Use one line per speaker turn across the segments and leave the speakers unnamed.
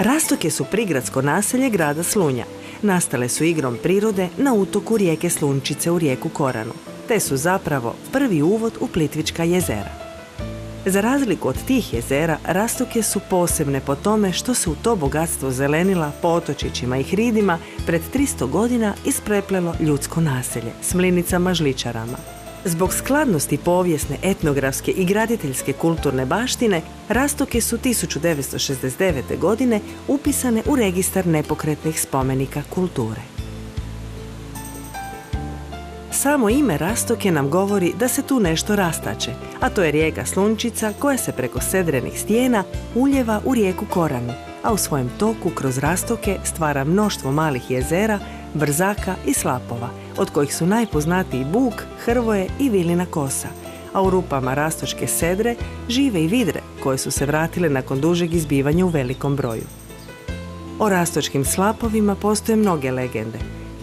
Rastoke su prigradsko naselje grada Slunja. Nastale su igrom prirode na utoku rijeke Slunčice u rijeku Koranu, te su zapravo prvi uvod u Plitvička jezera. Za razliku od tih jezera, Rastoke su posebne po tome što se u to bogatstvo zelenila po otočićima i hridima pred 300 godina ispreplelo ljudsko naselje s mlinicama žličarama. Zbog skladnosti povijesne, etnografske i graditeljske kulturne baštine, Rastoke su 1969. godine upisane u registar nepokretnih spomenika kulture. Samo ime Rastoke nam govori da se tu nešto rastače, a to je rijeka Slunčica koja se preko sedrenih stijena uljeva u rijeku Koranu, a u svojem toku kroz Rastoke stvara mnoštvo malih jezera, brzaka i slapova, od kojih su najpoznatiji Buk, Hrvoje i Vilina kosa, a u rupama rastočke sedre žive i vidre koje su se vratile nakon dužeg izbivanja u velikom broju. O rastočkim slapovima postoje mnoge legende.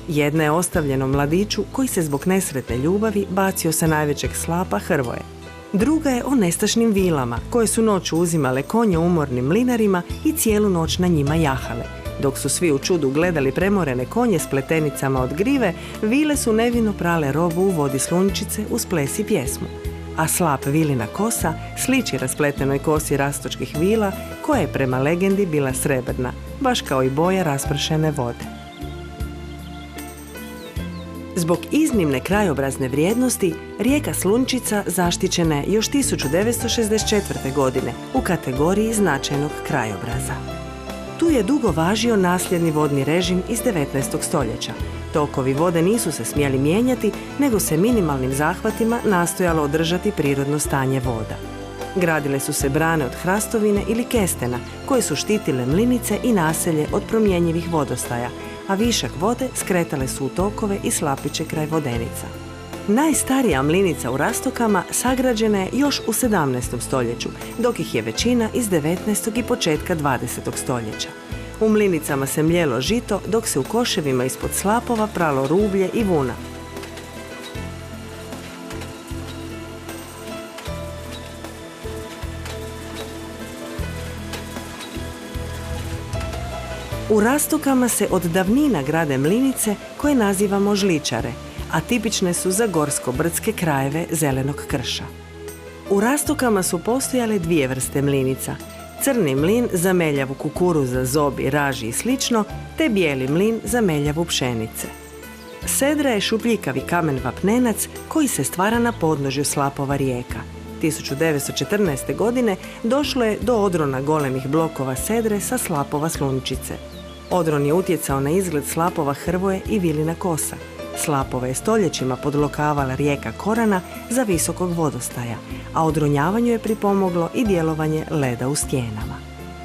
Jedna je ostavljenom mladiću koji se zbog nesretne ljubavi bacio sa najvećeg slapa Hrvoje. Druga je o nestašnim vilama koje su noću uzimale konje umornim mlinarima i cijelu noć na njima jahale. Dok su svi u čudu gledali premorene konje s pletenicama od grive, vile su nevino prale robu u vodi Slunčice uz ples i pjesmu. A slap Vilina kosa sliči raspletenoj kosi rastočkih vila koja je prema legendi bila srebrna, baš kao i boja raspršene vode. Zbog iznimne krajobrazne vrijednosti, rijeka Slunčica zaštićena je još 1964. godine u kategoriji značajnog krajobraza. Tu je dugo važio nasljedni vodni režim iz 19. stoljeća. Tokovi vode nisu se smjeli mijenjati, nego se minimalnim zahvatima nastojalo održati prirodno stanje voda. Gradile su se brane od hrastovine ili kestena, koje su štitile mlinice i naselje od promjenjivih vodostaja, a višak vode skretale su u tokove i slapiće kraj vodenica. Najstarija mlinica u Rastokama sagrađena je još u 17. stoljeću, dok ih je većina iz 19. i početka 20. stoljeća. U mlinicama se mljelo žito, dok se u koševima ispod slapova pralo rublje i vuna. U Rastokama se od davnina grade mlinice koje nazivamo žličare, a tipične su za gorsko-brdske krajeve zelenog krša. U Rastokama su postojale dvije vrste mlinica. Crni mlin za meljavu kukuruza, zobi, raži i slično, te bijeli mlin za meljavu pšenice. Sedra je šupljikavi kamen vapnenac koji se stvara na podnožju slapova rijeka. 1914. godine došlo je do odrona golemih blokova sedre sa slapova Slunčice. Odron je utjecao na izgled slapova Hrvoje i Vilina kosa. Slapove je stoljećima podlokavala rijeka Korana za visokog vodostaja, a odronjavanju je pripomoglo i djelovanje leda u stijenama.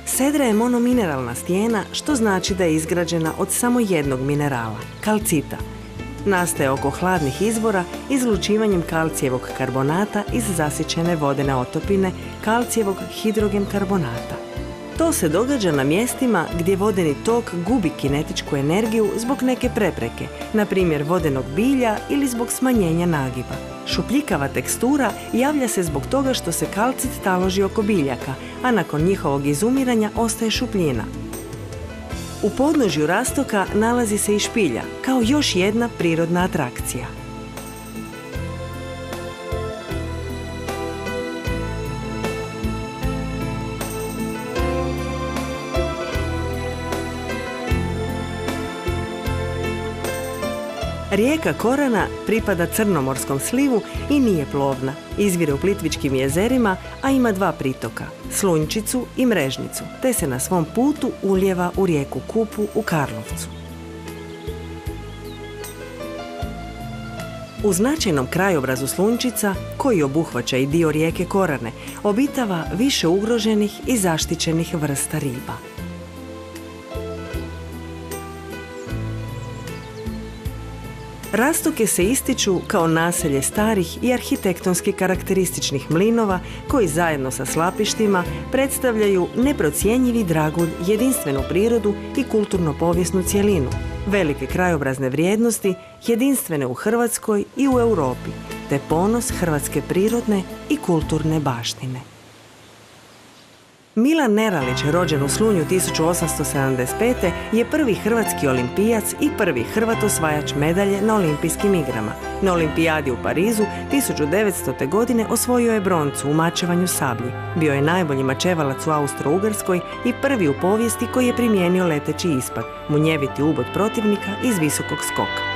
Sedra je monomineralna stijena, što znači da je izgrađena od samo jednog minerala, kalcita. Nastaje oko hladnih izvora izlučivanjem kalcijevog karbonata iz zasićene vodene otopine, kalcijevog hidrogen karbonata. To se događa na mjestima gdje vodeni tok gubi kinetičku energiju zbog neke prepreke, na primjer vodenog bilja ili zbog smanjenja nagiba. Šupljikava tekstura javlja se zbog toga što se kalcit taloži oko biljaka, a nakon njihovog izumiranja ostaje šupljina. U podnožju Rastoka nalazi se i špilja, kao još jedna prirodna atrakcija. Rijeka Korana pripada Crnomorskom slivu i nije plovna. Izvire u Plitvičkim jezerima, a ima dva pritoka, Slunčicu i Mrežnicu, te se na svom putu ulijeva u rijeku Kupu u Karlovcu. U značajnom krajobrazu Slunčica, koji obuhvaća i dio rijeke Korane, obitava više ugroženih i zaštićenih vrsta riba. Rastoke se ističu kao naselje starih i arhitektonski karakterističnih mlinova koji zajedno sa slapištima predstavljaju neprocjenjivi dragulj, jedinstvenu prirodu i kulturno-povijesnu cjelinu, velike krajobrazne vrijednosti, jedinstvene u Hrvatskoj i u Europi, te ponos hrvatske prirodne i kulturne baštine. Milan Neralić, rođen u Slunju 1875. je prvi hrvatski olimpijac i prvi Hrvat osvajač medalje na olimpijskim igrama. Na olimpijadi u Parizu 1900. godine osvojio je broncu u mačevanju sablji. Bio je najbolji mačevalac u Austro-Ugarskoj i prvi u povijesti koji je primijenio leteći ispad, munjeviti ubod protivnika iz visokog skoka.